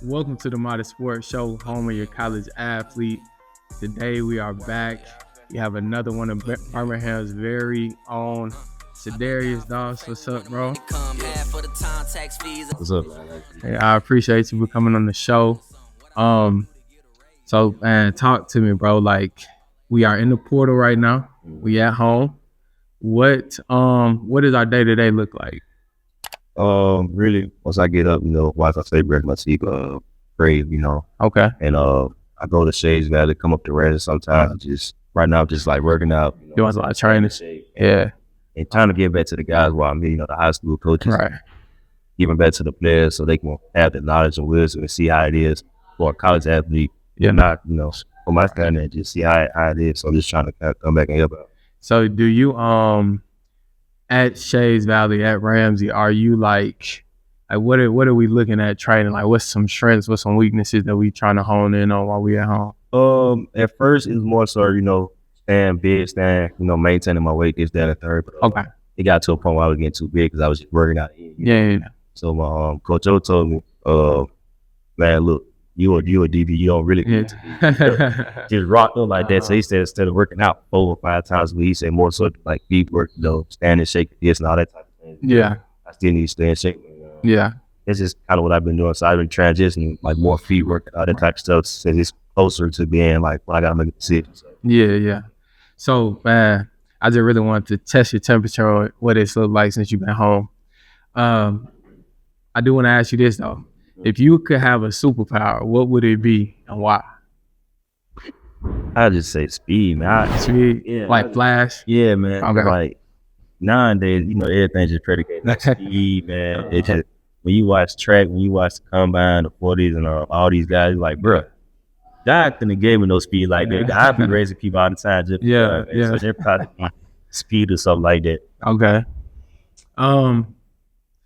Welcome to the Modern Sports Show, home of your college athlete. Today we are back. We have another one of Birmingham's very own Cedarius Doss. What's up, bro? What's up, man? Hey, I appreciate you for coming on the show. So man, talk to me, bro. Like, we are in the portal right now. We at home. What does our day-to-day look like? Really, once I get up, watch my favorite, my sleep, pray, Okay. and I go to Shades Valley, come up to Reddit sometimes. Just right now, just like working out. Doing a lot of training. Yeah. And trying to get back to the guys while I'm here, the high school coaches. Right. Giving back to the players so they can have the knowledge and wisdom and see how it is for a college athlete. Yeah. Not, for my standard, just see how it is. So I'm just trying to kind of come back and help out. So do you at Shades Valley at Ramsey, are you like what are we looking at training? Like, what's some strengths, what's some weaknesses that we trying to hone in on while we at home? At first it was more so, staying big, maintaining my weight, this, that, and third. But, Okay. It got to a point where I was getting too big because I was just working out. Yeah. So my coach O told me, man, look, you a DB, you don't really get to just rock them like that. So he said instead of working out 4 or 5 times a week, he said more so like deep work, stand and shake this and all that type of thing. Yeah. I still need to stay and shake. Yeah. It's just kind of what I've been doing. So I've been transitioning like more feet work and all that type of stuff. So it's closer to being like when I gotta make a decision. So. Yeah. So man, I just really wanted to test your temperature on what it's looked like since you've been home. I do want to ask you this though. If you could have a superpower, what would it be and why? I just say speed, man. Speed? Yeah, like Flash? Yeah, man. Okay. Like nowadays, everything's just predicated on speed, man. It just, when you watch track, when you watch the combine, the 40s, and all these guys, you're like, bro, God couldn't have gave me no speed like that. I've been raising people all the time. Just Yeah. So they're probably speed or something like that. Okay.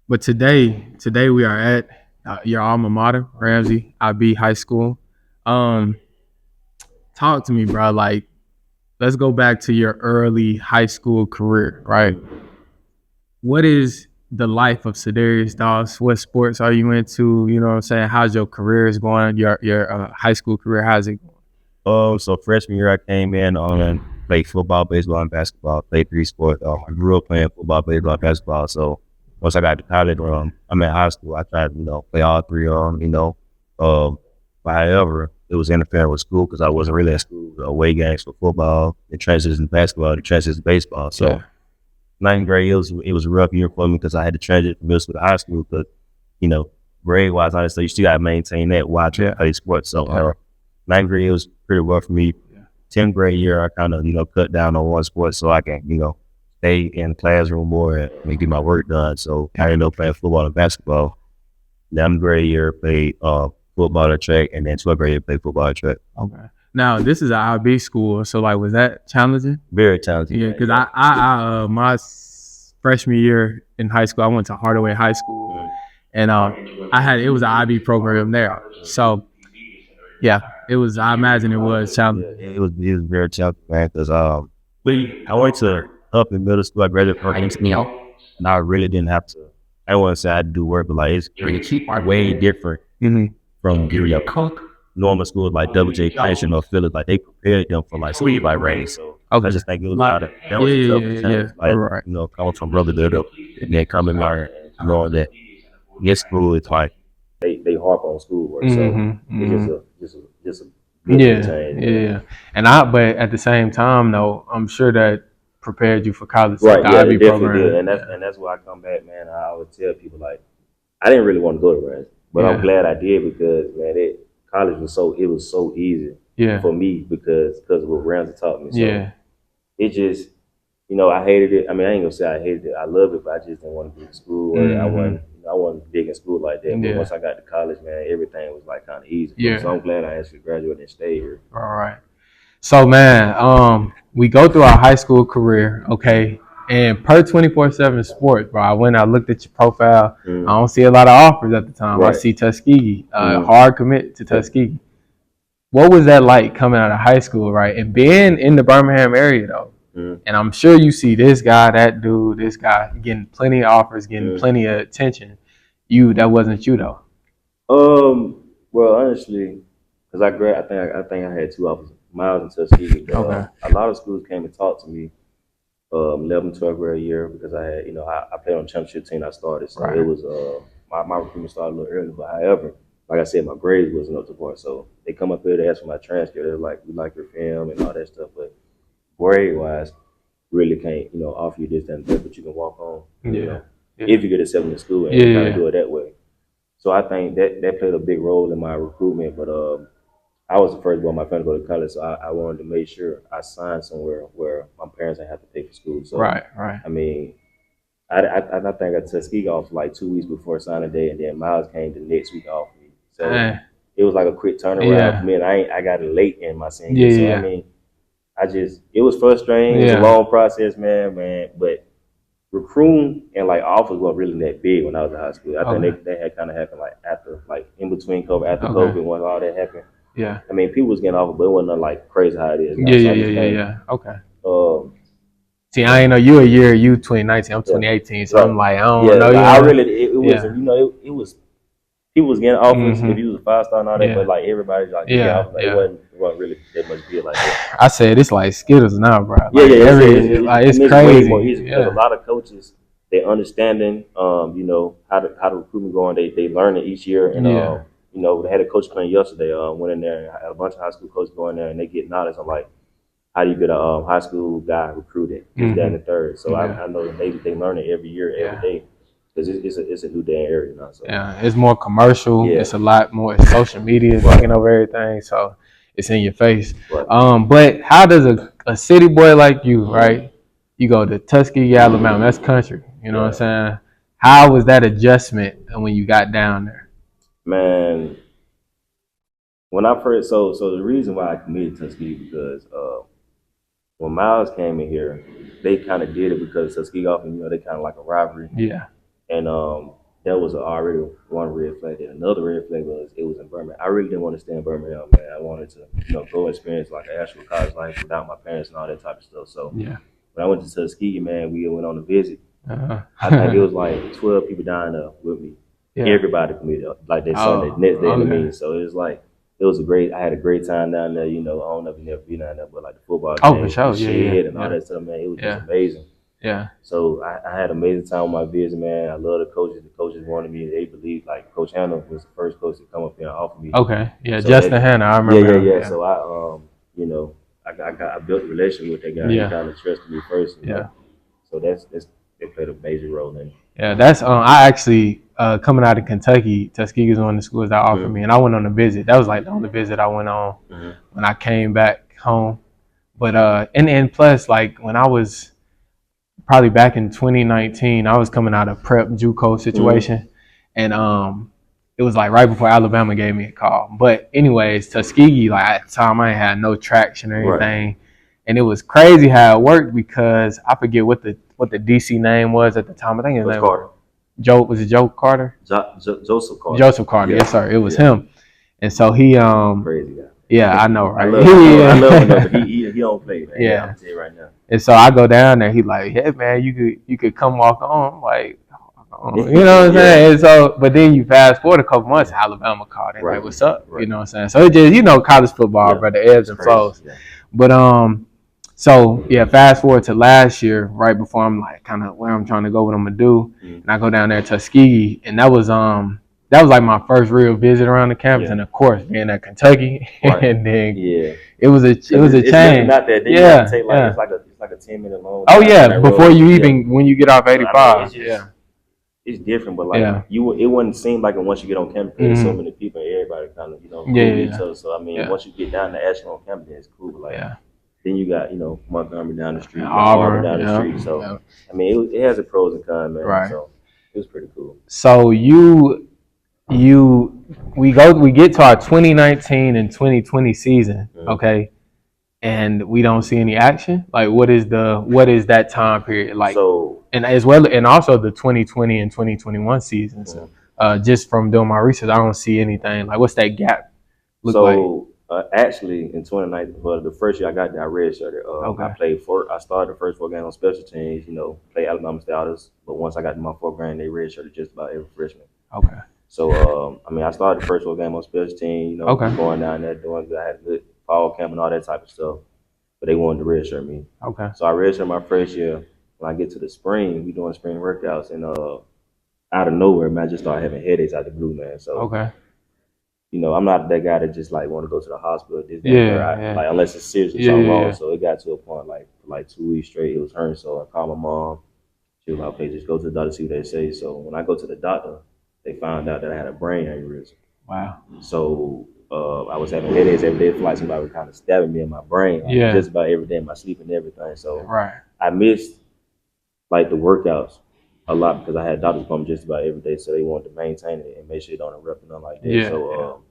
But today we are at your alma mater, Ramsey IB High School. Talk to me, bro. Like, let's go back to your early high school career, right? What is the life of Cedarius Doss? What sports are you into? You know what I'm saying? How's your career is going? Your high school career, how's it going? So freshman year I came in on played football, baseball, and basketball. Played 3 sports. I grew up playing football, baseball, and basketball. So once I got to college, I'm in high school. I tried to play all 3 of them. But however, it was interfering with school because I wasn't really at school. Away games for football, the transition to basketball, the transition to baseball. So. Yeah. 9th grade, it was a rough year for me because I had to transition from middle school to high school. But grade wise, so you still got to maintain that while trying to play sports. So 9th grade, it was pretty rough for me. 10th grade year, I kind of cut down on one sport so I can stay in the classroom more and get my work done. So I ended up playing football and basketball. 11th grade year, played football and track, and then 12th grade year, played football and track. Okay. Now, this is an IB school, so like, was that challenging? Very challenging. Yeah, because I my freshman year in high school, I went to Hardaway High School, and it was an IB program there. So, yeah, it was. I imagine it was challenging. Yeah, it was very challenging, man. Because I went to up in middle school. I graduated from high school, and I really didn't have to. I don't want to say I had to do work, but like it's way different from normal schools like Double J Clinton or Phillips. Like they prepared them for like school like race. So I just think it was a lot of that was tough. Like, right. Coming from brother there, and then coming out knowing that this school is like they harp on schoolwork. So it's just a good change. Yeah. But at the same time, though, I'm sure that prepared you for college. Right, the yeah, IB it definitely program. did. And that's why I come back, man. I always tell people like I didn't really want to go to Rams, but I'm glad I did because man, college was so easy for me because of what Ramsey taught me. So it just I hated it. I mean, I ain't gonna say I hated it. I loved it, but I just didn't want to be in school. Or I wasn't big in school like that. But once I got to college, man, everything was like kind of easy. So I'm glad I actually graduated and stayed here. All right. So man, we go through our high school career, okay? And per 24/7 Sports, bro, I looked at your profile. I don't see a lot of offers at the time. Right. I see Tuskegee, hard commit to Tuskegee. What was that like coming out of high school, right? And being in the Birmingham area, though. And I'm sure you see this guy, that dude, this guy getting plenty of offers, getting plenty of attention. That wasn't you, though. Well, honestly, because I think I had two offers, Miles and Tuskegee. But Okay. a lot of schools came and talked to me 11th, 12th grade year because I had, I played on the championship team I started. So Right. it was, my recruitment started a little early. But however, like I said, my grades wasn't up to par. So they come up here to ask for my transcript. They're like, we like your film and all that stuff. But grade wise, really can't, offer you this, that, and that, but you can walk on, if you get accepted in school and kind of do it that way. So I think that played a big role in my recruitment. But I was the first boy in my family to go to college, so I wanted to make sure I signed somewhere where my parents didn't have to pay for school. So Right. I mean, I think I Tuskegee off like 2 weeks before signing day, and then Miles came the next week off me. So it was like a quick turnaround for me, and I got it late in my senior year. So I mean, it was frustrating. It was a long process, man. But recruiting and like offers weren't really that big when I was in high school. I think they had kind of happened like after, like in between COVID, after COVID, when all that happened. Yeah. I mean, people was getting offers, but it wasn't nothing like crazy how it is now. Yeah. Okay. See, I ain't know you a year, you 2019, I'm 2018, so I'm like, I don't know. I really, it wasn't, it was, people was getting offers if you was a 5-star and all that, but like everybody's like, it wasn't really that much big like that. I said it's like Skittles now, bro. Like, it's crazy. Way more easy because a lot of coaches, they understanding, how the recruitment going. They learn it each year, and they had a coach playing yesterday. Went in there and had a bunch of high school coaches go in there, and they get knowledge on like how do you get a high school guy recruited, this, that, and the third. So I know that they learn it every year, every day. Because it's a new day area now. So. Yeah, it's more commercial. Yeah. It's a lot more social media taking over everything. So it's in your face. Right. But how does a city boy like you, right? You go to Tuskegee, Alabama. That's country. You know what I'm saying? How was that adjustment when you got down there? Man, when I first so the reason why I committed to Tuskegee because when Miles came in here, they kind of did it because Tuskegee often, they kind of like a rivalry. Yeah. And that was already one red flag. And another red flag was it was in Birmingham. I really didn't want to stay in Birmingham, man. I wanted to, go experience like an actual college life without my parents and all that type of stuff. So when I went to Tuskegee, man, we went on a visit. I think it was like 12 people down there with me. Yeah. Everybody committed like that Sunday, next day in the meeting. So it was like I had a great time down there. I don't know if you never been down there, but like the football game, for sure, and all that stuff, man, it was just amazing. Yeah. So I had an amazing time with my visit, man. I love the coaches. The coaches wanted me. They believed, like Coach Hannah was the first coach to come up here and offer me. Okay. Yeah, so Justin Hannah, I remember. Yeah. So I built a relationship with that guy. He kind of trusted me first. So they played a major role in it. Yeah, that's I actually coming out of Kentucky, Tuskegee is one of the schools that offered me, and I went on a visit. That was like the only visit I went on when I came back home. But and plus, like when I was probably back in 2019, I was coming out of prep JUCO situation, and it was like right before Alabama gave me a call. But anyways, Tuskegee, like at the time, I ain't had no traction or anything, and it was crazy how it worked because I forget what the DC name was at the time. I think his name was Joe. Was it Joe Carter? Joseph Carter. Joseph Carter. Yes, sir. It was him, and so he crazy guy. Yeah, I know, right? I love him, but he don't play, man. Yeah, I'm telling you right now. And so I go down there. He like, hey man, you could come walk on. I'm like, you know what I'm saying? And so, but then you fast forward a couple months, Alabama called and like, what's up? You know what I'm saying? So it just, college football, brother, ebbs and flows. Yeah. But so yeah, fast forward to last year, right before I'm like kind of where I'm trying to go, what I'm gonna do, and I go down there to Tuskegee, and that was like my first real visit around the campus, and of course being at Kentucky, and then it was a change. Not that they take like it's like a 10-minute long. Oh yeah, before you even when you get off 85, it's different, but like it wouldn't seem like it once you get on campus. There's so many people, and everybody kind of cool with each other. So I mean, once you get down to Ashland on campus, it's cool. But like then you got Montgomery down the street, Auburn down the street. So I mean, it has its pros and cons, man. Right. So it was pretty cool. So we get to our 2019 and 2020 season, okay, and we don't see any action. Like, what is that time period like? So, and as well, and also the 2020 and 2021 seasons. Just from doing my research, I don't see anything. Like, what's that gap look like? Actually, in 2019, for the first year I got there, I redshirted. I started the first 4 games on special teams. Played Alabama Stardom, but once I got to my 4th game, they redshirted just about every freshman. Okay. So I mean, I started the first four game on special team. You know, Okay. going down there doing good. I had a good fall camp and all that type of stuff. But they wanted to redshirt me. Okay. So I redshirted my first year. When I get to the spring, we doing spring workouts, and out of nowhere, man, I just started having headaches out the blue, man. So Okay. you know, I'm not that guy that just like want to go to the hospital. This, that, Yeah, that. yeah. Like unless it's seriously Yeah, something yeah, wrong. yeah. So it got to a point like 2 weeks straight, it was hurting. So I called my mom. She was like, okay, just go to the doctor, see what they say. So when I go to the doctor, they found out that I had a brain aneurysm. Wow. So I was having headaches every day. It felt like somebody was kind of stabbing me in my brain, like, Yeah. just about every day in my sleep and everything. So Right. I missed like the workouts a lot because I had doctor's appointments just about every day. So they wanted to maintain it and make sure it don't erupt and nothing like that. Yeah, So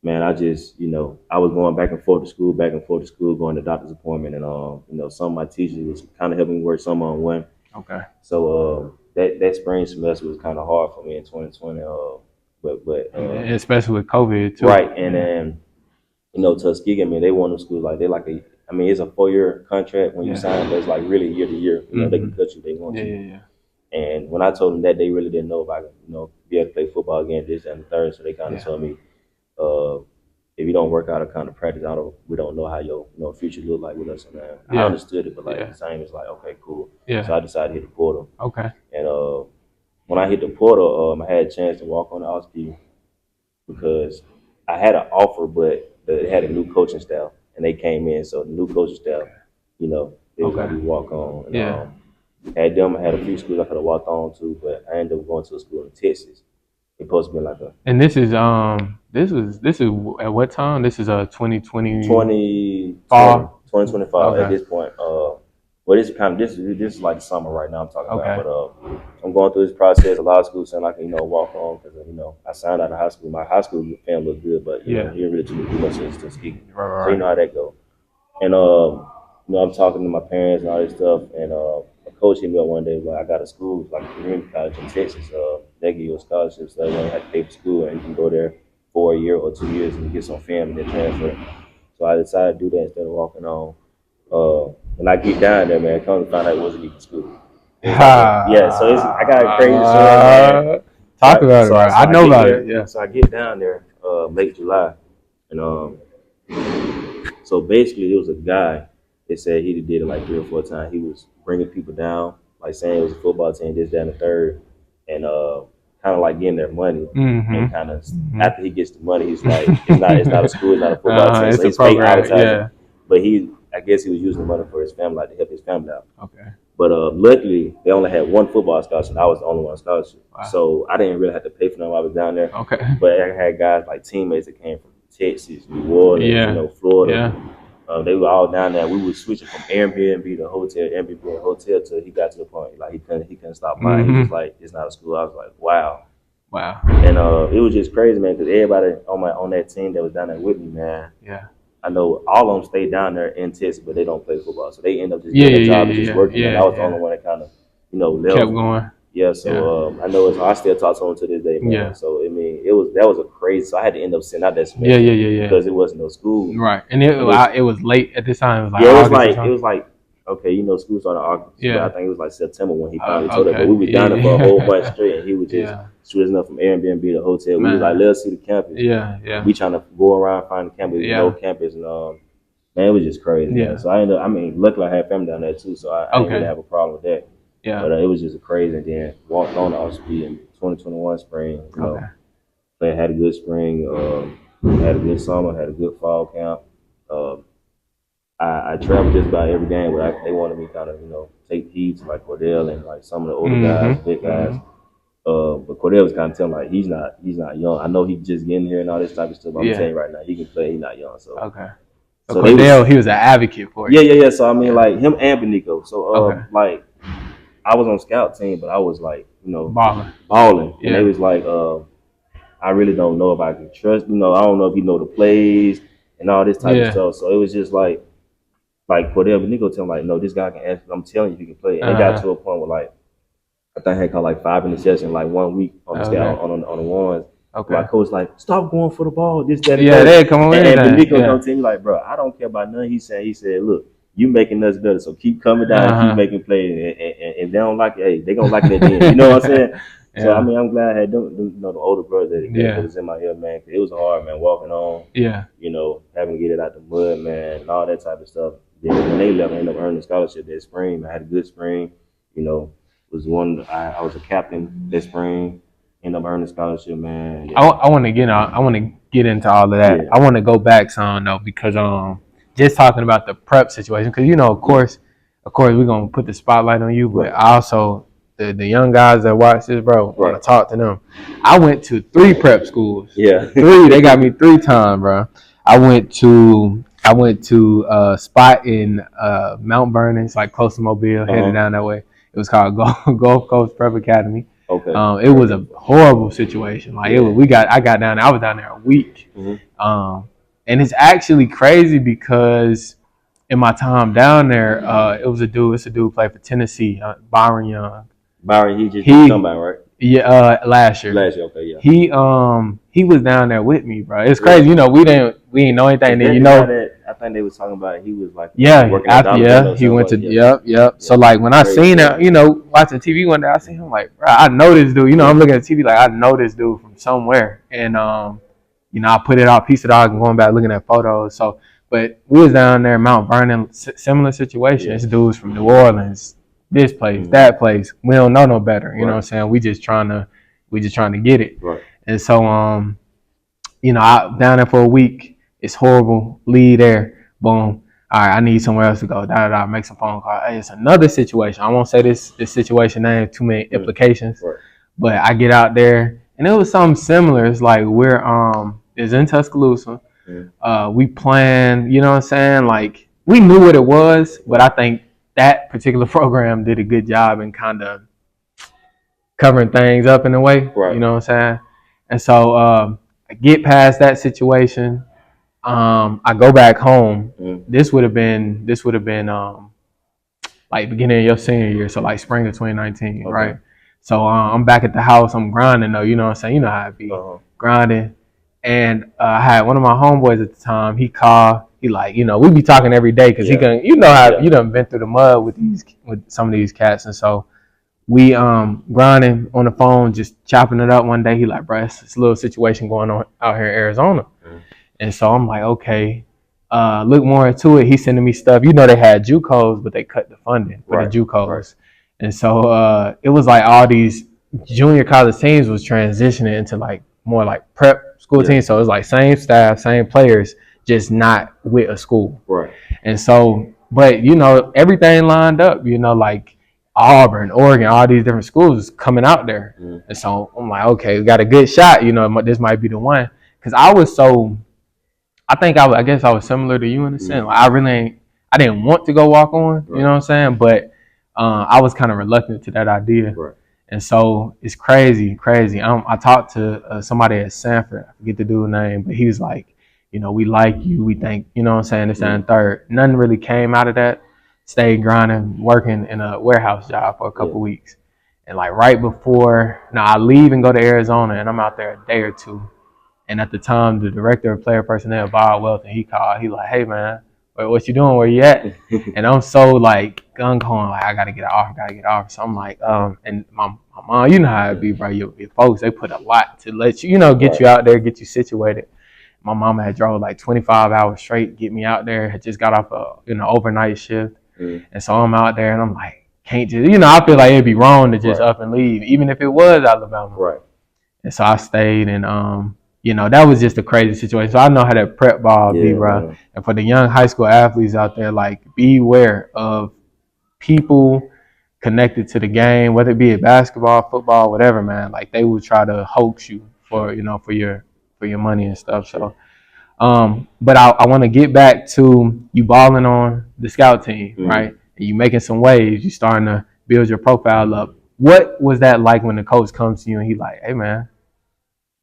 man, I just, you know, I was going back and forth to school, going to doctor's appointment, and you know, some of my teachers was kind of helping me work some on one. Okay. So that spring semester was kind of hard for me in 2020. But especially with COVID too. right, and then you know, Tuskegee, I mean, they want them schools like I mean, it's a 4-year contract when you sign, but it's like really year to year. You know, they can cut you if they want Yeah, to. yeah, yeah. And when I told them that, they really didn't know if I could, you know, be able to play football again this and the third. So they kind of told me, if you don't work out a kind of practice, we don't know how your future look like with us. And I understood it, but like the same, it's like, okay, cool. Yeah. So I decided to hit the portal. Okay. And when I hit the portal, I had a chance to walk on the Austin Peay because I had an offer, but it had a new coaching staff, and they came in. So the new coaching staff, you know, they was like, we walk on. And, I had a few schools I could have walked on to, but I ended up going to a school in Texas. It's supposed to be like a. And this is at what time? This is 2020. 2025 Okay. at this point. But this is like summer right now. I'm talking about. But I'm going through this process. A lot of schools saying I can walk on because I signed out of high school. My high school fan looked good, but you know, he didn't really do much into Tuskegee. Right. So you know how that go. And I'm talking to my parents and all this stuff, and a coach hit me up one day like, I got a school like a community college in Texas. They give you a scholarship, so you don't have to pay for school, and you can go there for a year or 2 years and get some family and then transfer. So I decided to do that instead of walking on. When I get down there, man, come to find out it wasn't even school. Yeah, so I got a crazy story, man. Talk about it, right? I know about it. Yeah. So I get down there late July, and so basically it was a guy that said he did it like 3 or 4 times. He was bringing people down, like saying it was a football team, this, that, and the third, and kind of like getting their money, and kind of after he gets the money, he's like, it's not a school, it's not a football team, so he's fake advertising. But I guess he was using the money for his family, like to help his family out. Okay. But luckily, they only had one football scholarship. I was the only one scholarship, so I didn't really have to pay for them while I was down there. Okay. But I had guys like teammates that came from Texas, New Orleans, Florida. They were all down there. We were switching from Airbnb to hotel till he got to the point like he couldn't stop buying. He was like, it's not a school. I was like, wow. And it was just crazy, man, because everybody on that team that was down there with me, man. Yeah. I know all of them stay down there in Texas, but they don't play football, so they end up just getting a job and just working. And I was the only one that kind of, left. Kept going. Yeah, so I know I still talk to him to this day, man. Yeah. So I mean, that was a crazy. So I had to end up sitting out that semester. Yeah. Because it wasn't no school. Right, and it was late at this time. It was like okay, school started in August. Yeah, I think it was like September when he finally told us. But we was down there for a whole bunch straight, and he was just switching up from Airbnb to hotel. We was like, let's see the campus. Yeah. We trying to go around find the campus, no campus, and man, it was just crazy. Yeah. Man. So I ended up. I mean, luckily I had family down there too, so I didn't really have a problem with that. Yeah. But it was just crazy. And then walked on the Austin Peay in 2021 spring. Had a good spring. Had a good summer. Had a good fall camp. I traveled just about every game, but they wanted me kind of, take heed to like Cordell and like some of the older guys, big guys. But Cordell was kind of telling like he's not young. I know he's just getting here and all this type of stuff. But I'm telling you right now, he can play. He's not young. So So Cordell, he was an advocate for you. Yeah. So I mean, like him and Benico. So like I was on scout team, but I was like, balling. And they was like, I really don't know if I can trust. I don't know if you know the plays and all this type of stuff. So it was just like Cordell and Benico tell him like, no, this guy can ask. I'm telling you, he can play. And it got to a point where like I think I had caught like 5 interceptions like 1 week on the scout on the ones. My coach like, stop going for the ball. This, that, and that. They come on. And Benico come to me like, bro, I don't care about nothing. He said, look, you making us better, so keep coming down and keep making plays. And if they don't like it, hey, they gonna like it at the end. You know what I'm saying? So I mean, I'm glad I had the older brother that was in my ear, man. 'Cause it was hard, man, walking on. Yeah. Having to get it out the mud, man, and all that type of stuff. Then when they left, I ended up earning a scholarship that spring. I had a good spring. Was one I was a captain that spring. Ended up earning a scholarship, man. Yeah. I want to get on. I want to get into all of that. Yeah. I want to go back some though because just talking about the prep situation because of course we're gonna put the spotlight on you, but I also the young guys that watch this, bro, want to talk to them. I went to 3 prep schools. Yeah, 3. They got me 3 times, bro. I went to a spot in Mount Vernon, it's like close to Mobile, headed down that way. It was called Gulf Coast Prep Academy. Okay. It was a horrible situation. Like I got down there. I was down there a week. And it's actually crazy because in my time down there, it's a dude played for Tennessee, Byron Young. Byron, he talking about, right? Yeah, last year. Okay, yeah. He was down there with me, bro. It's crazy. We didn't know anything. Then I think they was talking about it. He was like he went to yep. So like when I seen it, watching TV one day, I seen him like, bro, I know this dude. I'm looking at TV like I know this dude from somewhere, and I put it out, piece it out, and going back looking at photos. So, but we was down there, Mount Vernon, similar situation. This dude's from New Orleans, this place, that place. We don't know no better. You know what I'm saying? We just trying to get it. Right. And so I down there for a week. It's horrible. Leave there. Boom. All right, I need somewhere else to go. Make some phone calls. Hey, it's another situation. I won't say this situation name, too many implications. Right. But I get out there, and it was something similar. It's like it's in Tuscaloosa. We planned, you know what I'm saying? Like, we knew what it was, but I think that particular program did a good job in kind of covering things up in a way. Right. You know what I'm saying? And so I get past that situation. I go back home. This would have been like beginning of your senior year, so like spring of 2019, right? So I'm back at the house. I'm grinding though. You know what I'm saying? You know how it be, grinding. And I had one of my homeboys at the time. He called. He like, we be talking every day because he can. How you done been through the mud with some of these cats, and so we grinding on the phone, just chopping it up. One day he like, bro, it's a little situation going on out here in Arizona. And so I'm like, okay, look more into it. He's sending me stuff. They had JUCOs, but they cut the funding for the JUCOs. Right. And so it was like all these junior college teams was transitioning into like more like prep school teams. So it was like same staff, same players, just not with a school. Right. And so, but everything lined up, like Auburn, Oregon, all these different schools coming out there. And so I'm like, okay, we got a good shot. This might be the one. Because I guess I was similar to you in a sense. Like I didn't want to go walk on, you know what I'm saying? But I was kind of reluctant to that idea. Right. And so it's crazy. I talked to somebody at Sanford, I forget the dude's name, but he was like, we like you, we think, you know what I'm saying, this, that, and third. Nothing really came out of that. Stayed grinding, working in a warehouse job for a couple weeks. And like right before, I leave and go to Arizona, and I'm out there a day or two. And at the time, the director of player personnel, Bob Welton, he called. He like, hey, man, what you doing? Where you at? And I'm so like gung-ho, like, I got to get off. So I'm like, and my mom, you know how it be, bro. Your folks, they put a lot to let you, get you out there, get you situated. My mama had drove like 25 hours straight, get me out there, had just got off a overnight shift. And so I'm out there, and I'm like, can't just, I feel like it'd be wrong to just up and leave, even if it was Alabama. Right. And so I stayed, and that was just a crazy situation. So I know how that prep ball be, bro. Man. And for the young high school athletes out there, like, beware of people connected to the game, whether it be a basketball, football, whatever, man. Like, they will try to hoax you for your money and stuff. So, but I want to get back to you balling on the scout team, right? And you making some waves. You starting to build your profile up. What was that like when the coach comes to you and he like, hey, man,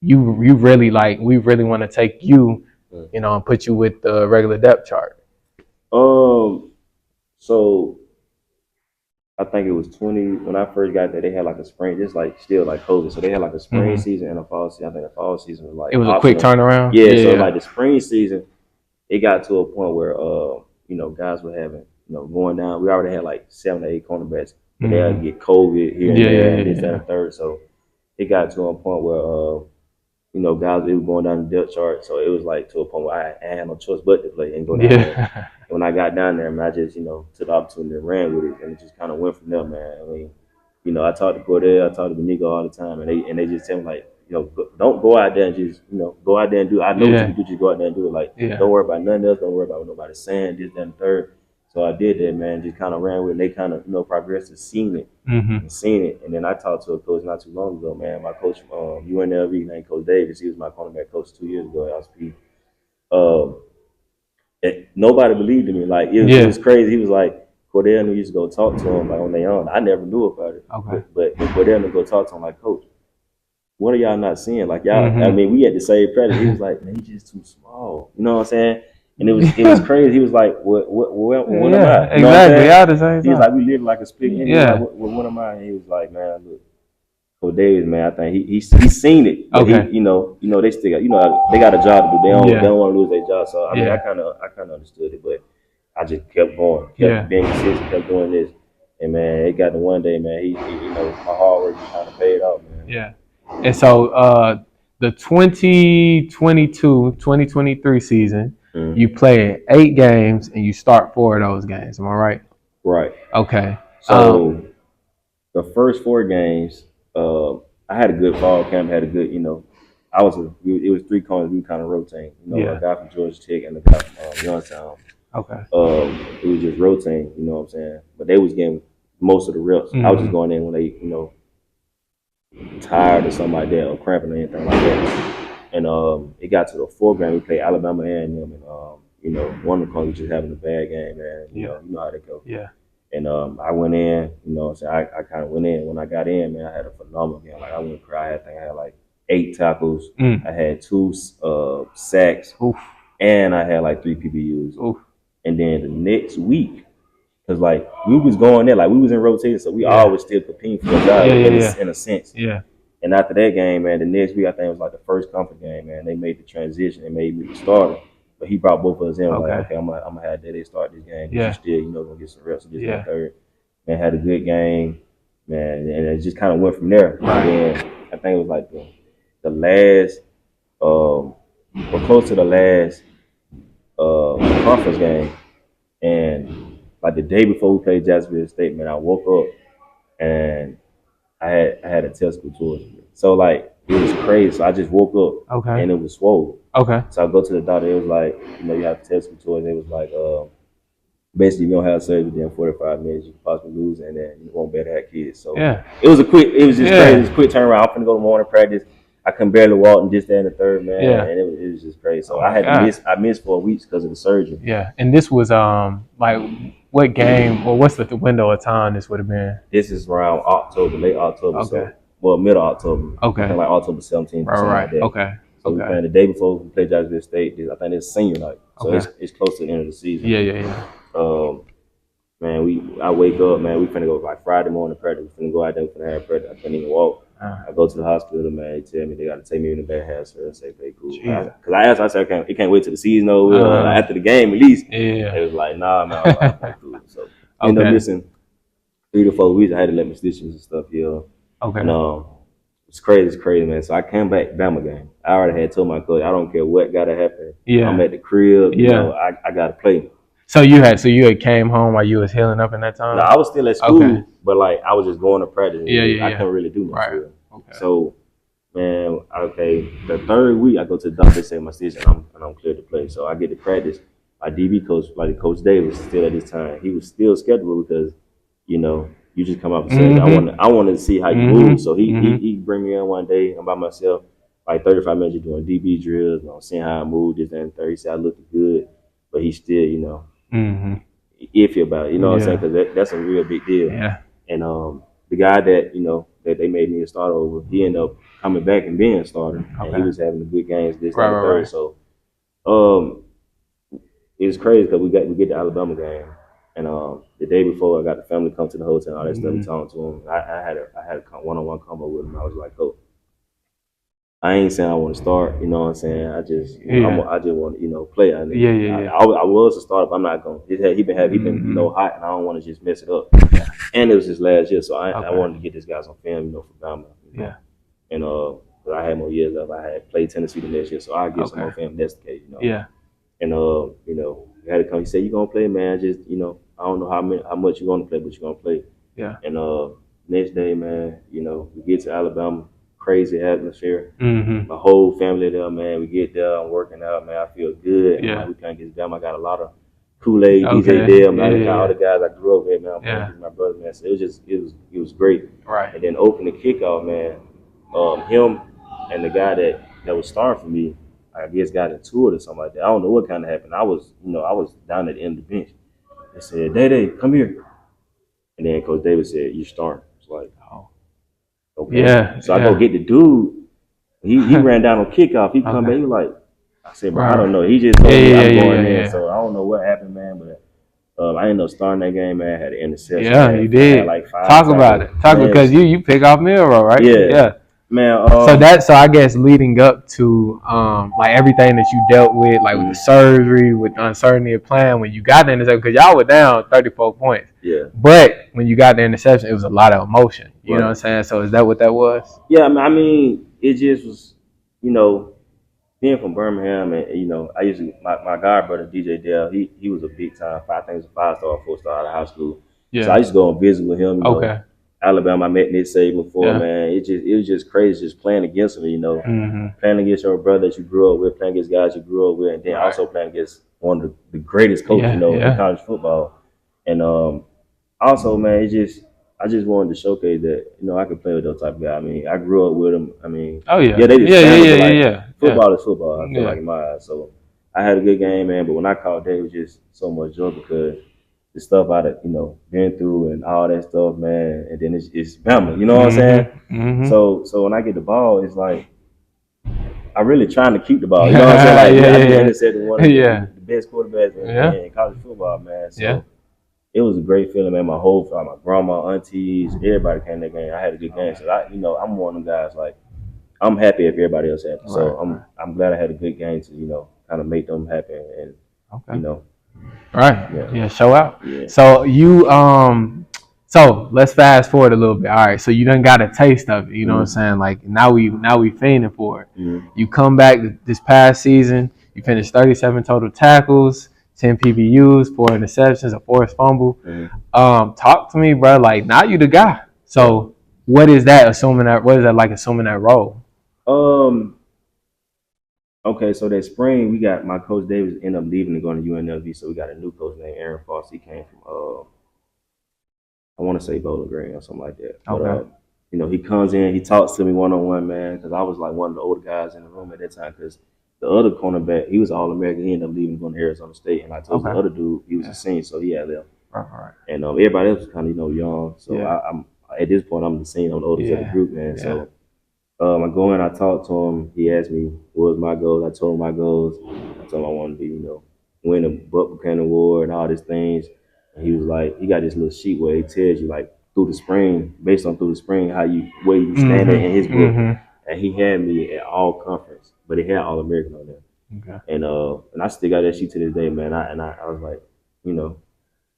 you really we really want to take you, and put you with the regular depth chart? So I think it was 20 when I first got there. They had like a spring, just like still like COVID. So they had like a spring season and a fall season. I think the fall season was like it was a quick turnaround. Yeah. So like the spring season, it got to a point where guys were having going down. We already had like 7 to 8 cornerbacks, but they'll get COVID here and there, and this, that, and third. So it got to a point where guys, they were going down the depth chart, so it was like to a point where I had no choice but to play and go down there. And when I got down there, man, I just took the opportunity and ran with it, and it just kind of went from there, man. I mean, I talk to Cordell, I talk to Benico all the time, and they just tell me like, don't go out there and just go out there and do it. I know what you can do, just go out there and do it. Like, don't worry about nothing else, don't worry about what nobody's saying, this, that, and the third. So I did that, man. Just kind of ran with it. And they kind of, progressed and seen it, and then I talked to a coach not too long ago, man. My coach, UNLV, named Coach Davis. He was my cornerback coach 2 years ago at Austin Peay. Nobody believed in me. Like it was crazy. He was like, Cordell knew used to go talk to him like on their own. I never knew about it. Okay. But Cordell knew go talk to him like, Coach, what are y'all not seeing? Like y'all, I mean, we had the same practice. He was like, man, he's just too small. You know what I'm saying? And it was crazy. He was like, what am I? You exactly. Yeah, the same time. He was like, we live like a split. Yeah. Like, what am I? And he was like, man, look, Coach Davis, man, I think he's seen it. But Okay. they still got, they got a job to do. They don't want to lose their job. So I mean, I kind of understood it, but I just kept going, kept being consistent, kept doing this. And man, it got to one day, man, he my hard work kind of paid off, man. Yeah. And so the 2022-2023 season, you played 8 games and you start 4 of those games. Am I right? Right. Okay. So the first 4 games, I had a good fall camp. Had a good, it was 3 corners. We kind of rotating. A guy from Georgia Tech and a guy from Youngstown. Okay. It was just rotating. You know what I'm saying? But they was getting most of the reps. I was just going in when they, tired or something like that, or cramping or anything like that. And it got to the 4th game. We played Alabama and them, and one of the corners just having a bad game, man. You know how they go. Yeah. And I went in, I kind of went in. When I got in, man, I had a phenomenal game. Like I went cry. I think I had like 8 tackles. I had 2 sacks. Oof. And I had like 3 PBUs. Oof. And then the next week, because like we was going there, like we was in rotation, so we always still competing for a job in a sense. Yeah. And after that game, man, the next week I think it was like the first conference game, man. They made the transition. They made me the starter. But he brought both of us in. Okay. Like, okay, I'm gonna have that. They start this game. Yeah. You still, gonna get some reps and this and third. Man, had a good game, man, and it just kind of went from there. Right. And then I think it was like the last, or close to the last conference game, and like the day before we played Jacksonville State, man, I woke up and I had a testicle tour. So like it was crazy. So I just woke up and it was swollen. Okay. So I go to the doctor. It was like, you have testicle tours. It was like, basically you don't have surgery within 45 minutes. You can possibly lose, and then you won't be able to have kids. So it was just crazy. It was a quick turnaround. I'm finna go to morning practice. I couldn't barely walk and this, that, and the third, man. Yeah. And it was just crazy. So I had to miss. I missed 4 weeks because of the surgery. Yeah. And this was like what game or what's the window of time this would have been? This is around October, late October. Okay. So, middle October. Okay. I think like October 17th. Right. Like that. Okay. So we playing the day before we played Jacksonville State. I think it's senior night. So it's close to the end of the season. Yeah. Man, I wake up, man. We finna go like Friday morning practice. We finna go out there. We finna have practice. I couldn't even walk. I go to the hospital, man. They tell me they got to take me in the back house. I say, okay, cool. Because I asked, I said, it can't wait till the season over. After the game, at least. Yeah. They was like, nah, man. I'm like, okay, cool. So I ended up missing 3 to 4 weeks. I had to let my stitches and stuff, Okay. And it's crazy, man. So I came back Bama game. I already had told my coach, I don't care what gotta happen. Yeah. I'm at the crib. I gotta play. So you had came home while you was healing up in that time? No, I was still at school, but like I was just going to practice. I couldn't really do much. Right. Okay. So, man, the 3rd week I go to the doctor, they say my stitch, and I'm clear to play. So I get to practice. My DB coach, like Coach Davis, still at this time, he was still skeptical because, you just come out and say, I wanted to see how you move. So he bring me in one day. I'm by myself, like 35 minutes, just doing DB drills, seeing how I move, this and that. He said I looked good, but he still, iffy about it. You know what I'm saying? Because that's a real big deal. Yeah. And the guy that that they made me a starter over, he ended up coming back and being a starter. And he was having the good games this and the third. So it was crazy because we get the Alabama game. And the day before, I got the family come to the hotel, all that stuff. We talking to him. I had a one-on-one combo with him. I was like, "Oh, I ain't saying I want to start. You know what I'm saying? I just want to play. I was a starter, but I'm not going. He been hot, and I don't want to just mess it up. And it was his last year, so I wanted to get this guy some film, for Bama. and 'cause I had more years left. I had played Tennessee the next year, so I get some Okay. more family. That's the case, you know. Yeah. And you know, he had to come. He said, "You gonna play, man? Just you know, I don't know how much you gonna play, but you gonna play." Yeah. And next day, man, you know, we get to Alabama, crazy atmosphere. Mm-hmm. My whole family there, man. We get there, I'm working out, man. I feel good. Yeah. I'm like, we can't get down. I got a lot of Kool-Aid, Okay. DJ there, man. Yeah, I got all the guys I grew up with, man. I'm Yeah. playing my brothers, man. So it was great. Right. And then open the kickoff, man. Him and the guy that was starting for me, I guess got into it or something like that. I don't know what kind of happened. I was down at the end of the bench. They said, Day, come here. And then Coach David said, you start. It's like, oh, okay. Yeah. So I go get the dude. He ran down on kickoff. He come back. He was like, I said, bro, I don't know. He just told me I'm going in. So I don't know what happened, man. But I ended up starting that game, man. I had an interception. Yeah, man. you did. Like Talk about it. Because you pick off Milrow, right? Yeah. Man, so I guess leading up to like everything that you dealt with, like with the surgery, with the uncertainty of playing, when you got the interception, because y'all were down 34 points. Yeah. But when you got the interception, it was a lot of emotion. You know what I'm saying? So is that what that was? Yeah, I mean, it just was, you know, being from Birmingham, and you know, I usually my god brother DJ Dale, he was a big time 5-star, 4-star out of high school. Yeah. So I used to go and visit with him. You know, Alabama, I met Nick Saban before, man. It was just crazy just playing against him, you know. Playing against your brother that you grew up with, playing against guys you grew up with, and then also playing against one of the greatest coaches, you know, in college football. And also, man, I just wanted to showcase that, you know, I could play with those type of guys. I mean, I grew up with them. I mean, they just football is football, I feel like, in my eyes. So I had a good game, man, but when I called that, it was just so much joy because the stuff I'd, you know, been through and all that stuff, man, and then it's Bama, you know what I'm saying? So when I get the ball, it's like I'm really trying to keep the ball. You know what I'm saying? Like, I just intercepted one of the best quarterbacks in college football, man. So it was a great feeling, man. My grandma, aunties, everybody came to that game. I had a good game. So I'm one of them guys, like, I'm happy if everybody else happy. So I'm glad I had a good game to, you know, kind of make them happy and you know. Right. Yeah, show out. Yeah. So you so let's fast forward a little bit. All right. So you done got a taste of it, you know what I'm saying? Like now we fiending for it. You come back this past season, you finished 37 total tackles, 10 PBUs, 4 interceptions, a forced fumble. Talk to me, bro. Like now you the guy. So what is that assuming that role? Okay, so that spring we got my coach Davis ended up leaving and going to UNLV, so we got a new coach named Aaron Foss. He came from I want to say Bowling Green or something like that. But you know, he comes in, he talks to me one-on-one, man, because I was like one of the older guys in the room at that time. Because the other cornerback, he was All-American. He ended up leaving, going to Arizona State, and I told the other dude he was a senior, so he had left. Right. And everybody else was kind of, you know, young. So I'm at this point I'm the senior, I'm the oldest of the group, man. So. I go in, I talked to him. He asked me what was my goals. I told him my goals. I told him I wanted to, you know, win a Buck Buchanan Award and all these things. And he was like, he got this little sheet where he tells you like through the spring, based on through the spring, where you stand at in his book. And he had me at all conference, but he had All American on there. Okay. And I still got that sheet to this day, man. I was like, you know,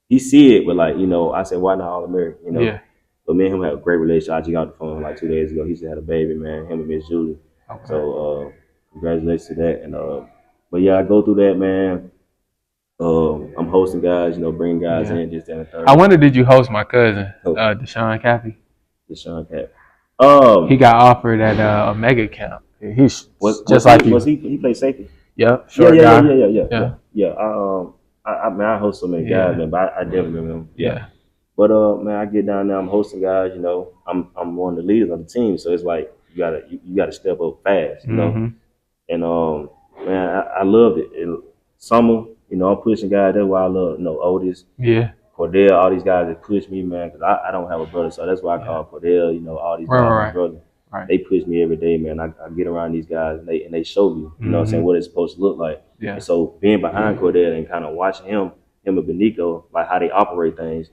he see it, but like, you know, I said, why not All American? You know. Yeah. But me and him had a great relationship. I just got the phone like 2 days ago. He just had a baby, man. Him and Miss Julie. Okay. So congratulations to that. And but yeah, I go through that, man. I'm hosting guys, you know, bringing guys in, this, that, and the third. I wonder, did you host my cousin, Deshaun Cappy? Deshaun Cappy. He got offered at a mega camp. He's like you. Was he played safety? Yeah. Yeah. I host so many guys, man. But I definitely remember him. Yeah. But man, I get down there. I'm hosting guys. You know, I'm one of the leaders of the team, so it's like you gotta step up fast. You know, and man, I loved it. Summer, you know, I'm pushing guys. That's why I love, you know, Otis. Yeah. Cordell, all these guys that push me, man, because I don't have a brother, so that's why I call Cordell. You know, all these guys, my brother. Right. They push me every day, man. I get around these guys and they show me, you know what I'm saying, what it's supposed to look like. Yeah. And so being behind Cordell and kind of watching him and Benico, like how they operate things.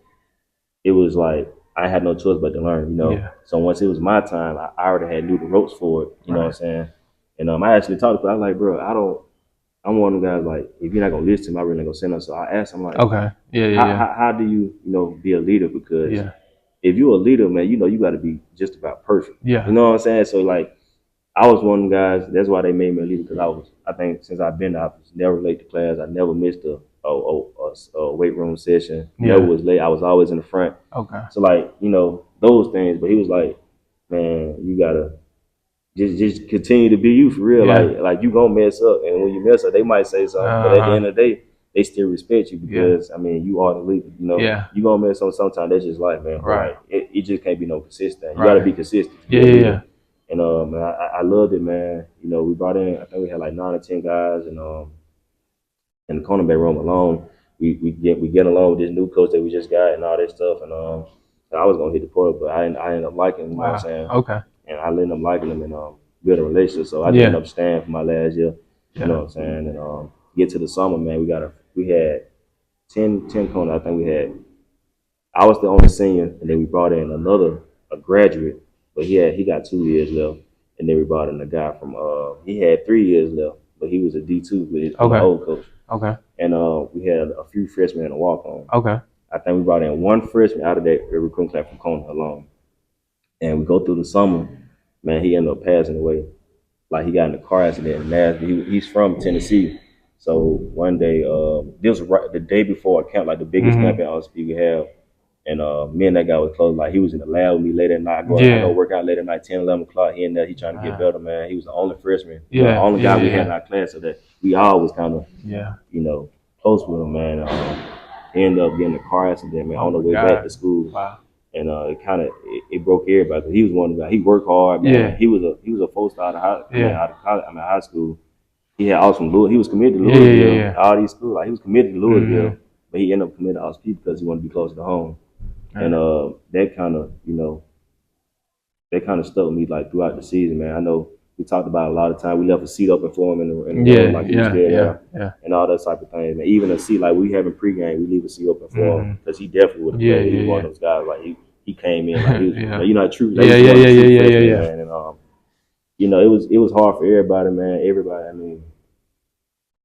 It was like I had no choice but to learn, you know. Yeah. So once it was my time, I already knew the ropes for it, you know what I'm saying? And I actually talked to him. I was like, bro, I'm one of them guys, like, if you're not going to listen to me, I'm really not going to send us. So I asked him, like, how do you, you know, be a leader? Because if you're a leader, man, you know you got to be just about perfect. Yeah. You know what I'm saying? So like, I was one of them guys. That's why they made me a leader because I think since I've been there, I was never late to class. I never missed a weight room session. Yeah. Never was late. I was always in the front. Okay. So like, you know, those things. But he was like, man, you gotta just continue to be you for real. Yeah. Like you gonna mess up, and when you mess up, they might say something, but at the end of the day, they still respect you because I mean, you are the leader. You know, you gonna mess up sometimes. That's just life, man. Right. Like, it just can't be no consistent. You gotta be consistent. Yeah. And man, I loved it, man. You know, we brought in, I think we had like 9 or 10 guys, and in the cornerback room alone, we get along with this new coach that we just got and all that stuff. And I was gonna hit the portal, but I ended up liking him. You know what I'm saying? Okay. And I ended up liking him and build a relationship. So I just ended up staying for my last year. Yeah. You know what I'm saying? And get to the summer, man. We had 10 corners. I think we had. I was the only senior, and then we brought in a graduate. But he got 2 years left, and then we brought in a guy from he had 3 years left, but he was a D2 with his old coach. Okay. And we had a few freshmen and a walk on. Okay. I think we brought in 1 freshman out of that recruiting class from Kona alone. And we go through the summer, man. He ended up passing away. Like he got in a car accident in Nashville. He's from Tennessee. So one day, this was right the day before a camp, like the biggest camp in Austin Peay we have. And me and that guy was close. Like he was in the lab with me late at night. I go work out late at night, 10, 11 o'clock. He in there, he trying to get better, man. He was the only freshman. The only guy we had in our class, so that we all was kind of, you know, close with him, man. He ended up getting in a car accident, man, on the way back to school. Wow. And it broke everybody. He was one of the guys. He worked hard, man. Yeah. He was a 4-star out of high school. He had awesome Louisville. He was committed to Louisville. All these schools, like he was committed to Louisville, but he ended up committed to Austin Peay because he wanted to be closer to home. And that kind of, you know, stuck with me like throughout the season, man. I know we talked about it a lot of time. We left a seat open for him in the room, like he was there, and all that type of things. And even a seat like we having pregame, we leave a seat open for him because he definitely would have played. He was one of those guys like he came in like he was, you know, true. Man. And you know, it was hard for everybody, man. Everybody, I mean.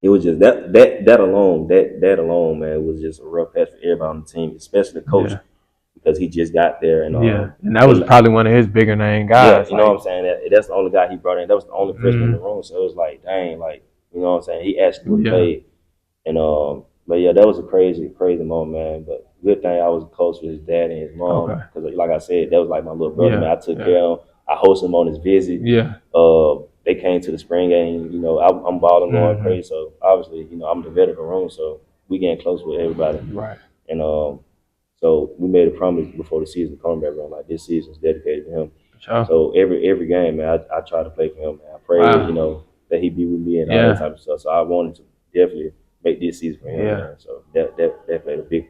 It was just that alone, man, was just a rough patch for everybody on the team, especially the coach, because he just got there and and that was probably one of his bigger name guys. Yeah, you know what I'm saying? That's the only guy he brought in. That was the only freshman in the room, so it was like, dang, like, you know what I'm saying? He actually would have played, and but yeah, that was a crazy moment, man. But good thing I was close with his dad and his mom because, like I said, that was like my little brother. Man, I took care of him. I hosted him on his visit. They came to the spring game. You know, I'm balling going crazy. So obviously, you know, I'm the vet of the room, so we getting close with everybody. Right. And so we made a promise before the season, cornerback room, like this season's dedicated to him. Sure. So every game, man, I try to play for him. Man. I pray, you know, that he be with me and all that type of stuff. So I wanted to definitely make this season for him. Man. So that played a big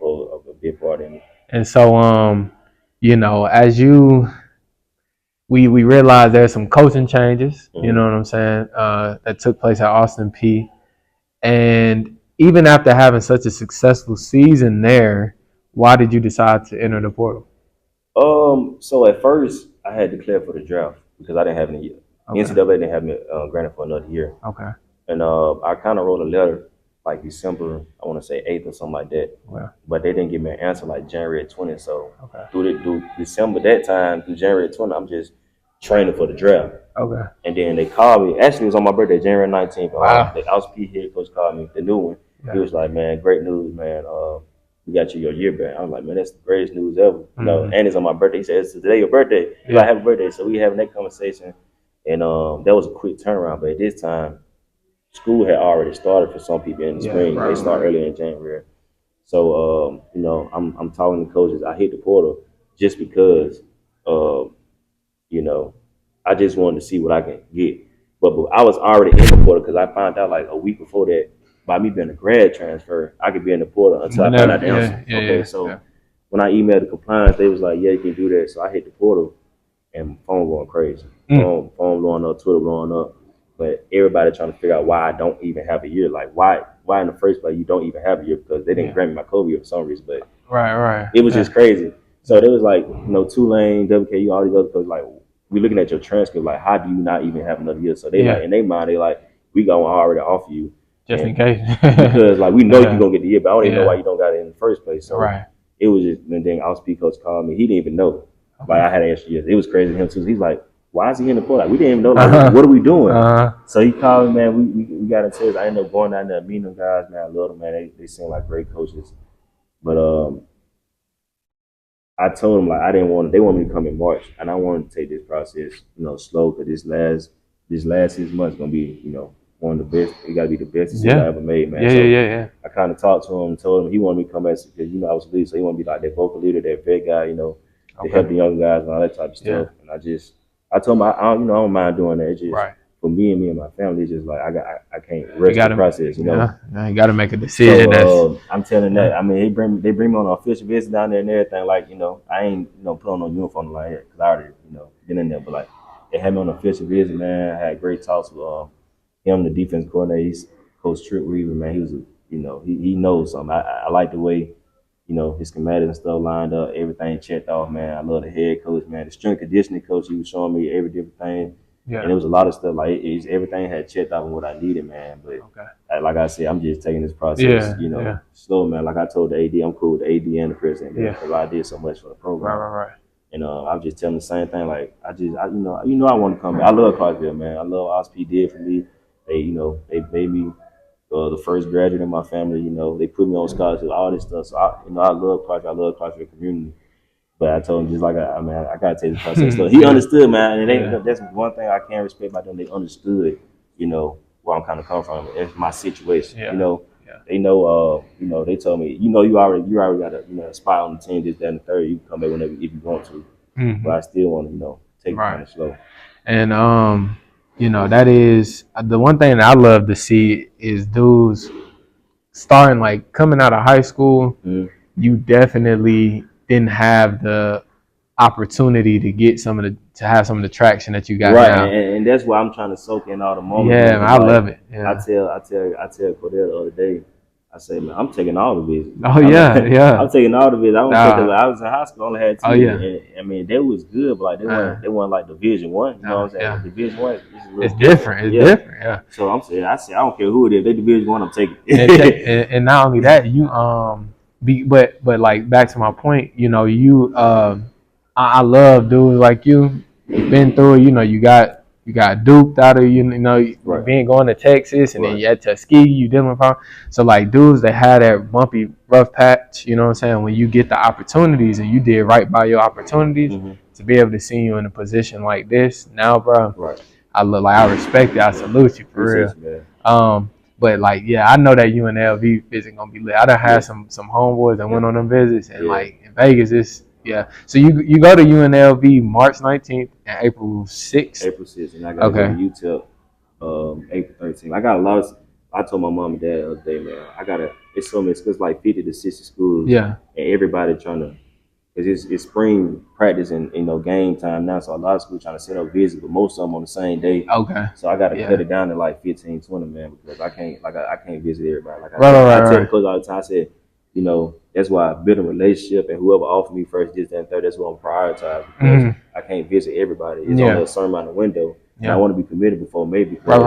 part in it. And so, you know, as we realized there's some coaching changes, you know what I'm saying, that took place at Austin Peay. And even after having such a successful season there, why did you decide to enter the portal? So at first, I had declared for the draft because I didn't have any year. NCAA didn't have me granted for another year. Okay. And I kind of wrote a letter like December, I want to say 8th or something like that. Wow. But they didn't give me an answer like January 20th. So through December that time, through January 20th, I'm just training for the draft. Okay. And then they called me. Actually, it was on my birthday, January 19th. Wow. The Austin Peay head coach called me, the new one. Yeah. He was like, man, great news, man. We got you your year back. I'm like, man, that's the greatest news ever. You know, and it's on my birthday. He said, it's today your birthday. He's like, happy birthday. So we having that conversation. And that was a quick turnaround. But at this time, school had already started for some people in the spring. They start earlier in January. So, you know, I'm talking to coaches. I hit the portal just because, you know, I just wanted to see what I can get. But I was already in the portal because I found out like a week before that, by me being a grad transfer, I could be in the portal until I found out the answer. So when I emailed the compliance, they was like, yeah, you can do that. So I hit the portal and phone going crazy. Phone blowing up, Twitter blowing up. But everybody trying to figure out why I don't even have a year. Like why in the first place you don't even have a year, because they didn't grant me my COVID year for some reason. But it was just crazy. So there was like, you know, Tulane, WKU, all these other coaches like, we looking at your transcript, like, how do you not even have another year? So they like, in their mind, they like, we gonna already offer you. Just in case. Because like, we know you're gonna get the year, but I don't even know why you don't got it in the first place. So it was just, and then Austin Peay coach called me. He didn't even know. Like, I had an extra year. It was crazy to him, too. He's like, why is he in the court? Like, we didn't even know. Like, what are we doing? So he called me, man. We got into it. I ended up going down there, meeting them guys, man. I love them, man. They seem like great coaches. But I told them, like, I didn't want, they wanted me to come in March, and I wanted to take this process, slow, because this last 6 months going to be, one of the best. It got to be the best decision I ever made, man. Yeah. I kind of talked to him and told him he wanted me to come back because, I was a leader, so he wanted to be like that vocal leader, that vet guy, to help the young guys and all that type of stuff. And I told him, I don't mind doing that. It's just, for me and my family, it's just like, I can't rush the process, you got to make a decision. So, I'm telling that. I mean, they bring me on an official visit down there and everything. Like, I ain't, put on no uniform like that because I already, been in there. But, like, they had me on an official visit, man. I had great talks with him, the defense coordinator. He's Coach Trick Weaver, man. He was, he knows something. I like the way, his schematics and stuff lined up, everything checked off, man. I love the head coach, man. The strength conditioning coach, he was showing me every different thing. Yeah. And it was a lot of stuff, like, everything had checked off on what I needed, man. But like I said, I'm just taking this process, slow, man. Like I told the AD, I'm cool with the AD and the president, because I did so much for the program. Right. And I'm just telling the same thing, like, I want to come back. I love Clarksville, man. I love what Austin Peay did for me. They made me the first graduate in my family. They put me on scholarship, all this stuff. So I love Clarksville. I love Clarksville community. But I told him, just like I gotta take the process. So he understood, man. And that's one thing I can't respect about them. They understood, where I'm kind of coming from. It's my situation. They know. They told me, you already got a spot on the team, this, that, and the third. You can come back whenever if you want to. But I still want to, take it kind of slow. And that is the one thing that I love to see is dudes starting, like, coming out of high school. You definitely didn't have the opportunity to get to have some of the traction that you got now. And that's why I'm trying to soak in all the moments. Yeah, man, I love it. Yeah. I tell Cordell the other day, I say, man, I'm taking all the visits. Oh yeah. I'm taking all the visits. I was in high school, I only had two. And, I mean, they was good, but like they weren't like Division One. You know what I'm saying? Yeah. Division One, it's different. It's different. Yeah. So I'm saying, I don't care who it is. They Division One, I'm taking. and not only that, you but like, back to my point, I love dudes like you. You've been through it. You got duped out of being going to Texas, and then you at Tuskegee, you dealing with problems. So, like, dudes that had that bumpy, rough patch, you know what I'm saying? When you get the opportunities and you did right by your opportunities, to be able to see you in a position like this now, bro. I respect it. I salute you for real. But, like, I know that UNLV visit gonna be lit. I done had some homeboys that went on them visits, and like, in Vegas, it's So you go to UNLV March 19th and April 6th. April 6th, and I got to go to UTEP April 13th. I got a lot of. I told my mom and dad the other day, man, it's so many. It's like 50 to 60 schools. Yeah. And everybody trying to, because it's spring practice and game time now, so a lot of schools trying to set up visits, but most of them on the same day. Okay. So I got to cut it down to like 15, 20, man, because I can't visit everybody. Like I tell the coach all the time, I said, that's why I build a relationship, and whoever offered me first, this, that, and third, that's what I'm prioritizing, because I can't visit everybody. It's only a certain amount of window, and I want to be committed before May, because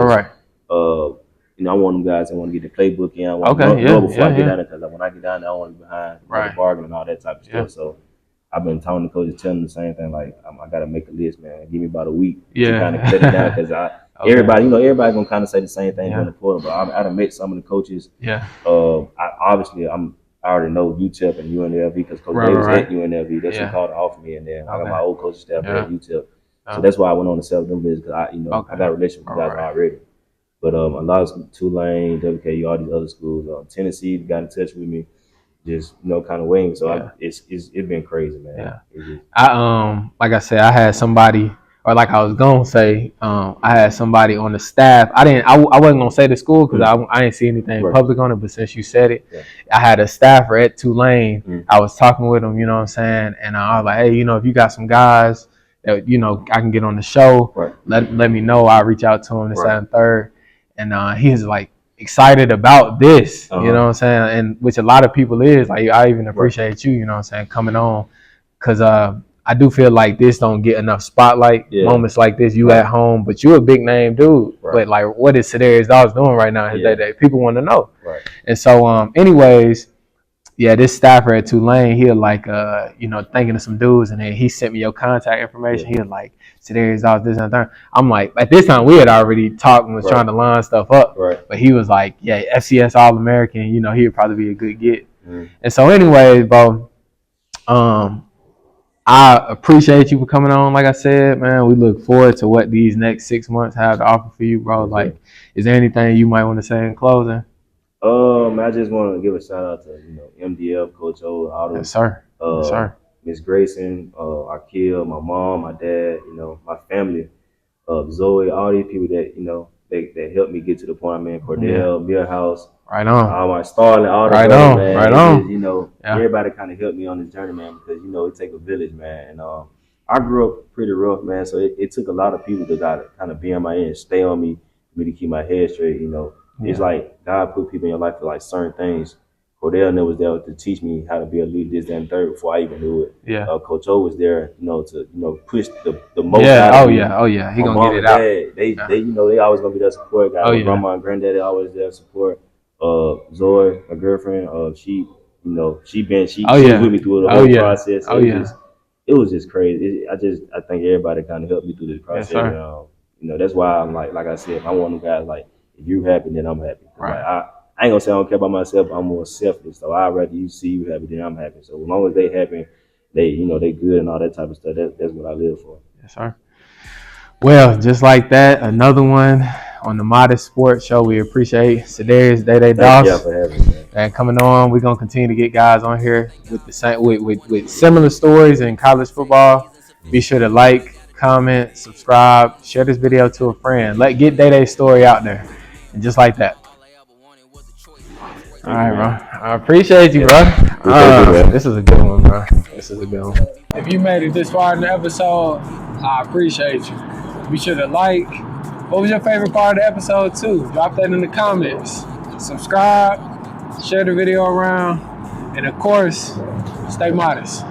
I want them guys that want to get the playbook in. I want to know before I get down there, because when I get down there, I want to be behind the bargain and all that type of stuff. So I've been telling the coaches, telling them the same thing, like, I got to make a list, man. Give me about a week to kind of cut it down, because everybody gonna kind of say the same thing during the quarter, but I done met some of the coaches. I already know UTEP and UNLV, because Coach Davis at UNLV. That's who called to offer me, and then I got my old coaching staff at UTEP. So that's why I went on to sell them visits, because I got a relationship with you guys already. But a lot of Tulane, WKU, all these other schools, Tennessee got in touch with me, just kind of waiting. So it's been crazy, man. Like I said, I had somebody. Or like I was gonna say, I had somebody on the staff. I wasn't gonna say the school because I didn't see anything public on it. But since you said it, I had a staffer at Tulane. I was talking with him, you know what I'm saying, and I was like, hey, if you got some guys that I can get on the show, let me know. I'll reach out to him this, that, and third. And he was like excited about this, you know what I'm saying, and which a lot of people is. Like, I even appreciate you, you know what I'm saying, coming on, because I do feel like this don't get enough spotlight. Moments like this, you at home, but you a big name dude. But like, what is Cedarius Doss doing right now in his day? People want to know. And so, anyways, yeah, this staffer at Tulane, he was like, thinking of some dudes, and then he sent me your contact information. He was like, Cedarius Doss, this and that. I'm like, at this time we had already talked and was trying to line stuff up. Right. But he was like, yeah, FCS All-American, he would probably be a good get. And so anyways, bro, I appreciate you for coming on. Like I said, man, we look forward to what these next 6 months have to offer for you, bro. Like, is there anything you might want to say in closing? I just want to give a shout out to MDF, Coach O, all those. Yes, sir. Yes, sir. Miss Grayson, Akil, my mom, my dad, my family, Zoe, all these people that that helped me get to the point I'm in. Cordell, Millhouse, right on. All my Starling, all the right brothers, on, man. right on. Everybody kind of helped me on this journey, man, because it takes a village, man. And I grew up pretty rough, man, so it took a lot of people to kind of be on my end, stay on me, for me to keep my head straight. It's like God put people in your life for like certain things. Cordell was there to teach me how to be a leader, this, that, and third before I even knew it. Yeah. Coach O was there, to push the most out of me. me. Oh yeah. He gonna get it out. They always gonna be there support. Got my grandma and granddaddy always there support. Zoe, my girlfriend, she was with me through the whole process. It was just crazy. I think everybody kind of helped me through this process. Yes, that's why I'm like I said, I'm one of them guys like, if you happy, then I'm happy. Right. Like, I ain't gonna say I don't care about myself. I'm more selfless, so I'd rather you see you happy than I'm happy. So as long as they happy, they they good and all that type of stuff. That's what I live for. Yes, sir. Well, just like that, another one on the Modest Sports Show. We appreciate Cedarius Doss. Thank you for having me. And coming on, we're gonna continue to get guys on here with the same with similar stories in college football. Be sure to like, comment, subscribe, share this video to a friend. Get Day's story out there. And just like that. All right, bro. I appreciate you, bro. This is a good one, bro. This is a good one. If you made it this far in the episode, I appreciate you. Be sure to like. What was your favorite part of the episode, too? Drop that in the comments. Subscribe, share the video around, and of course, stay modest.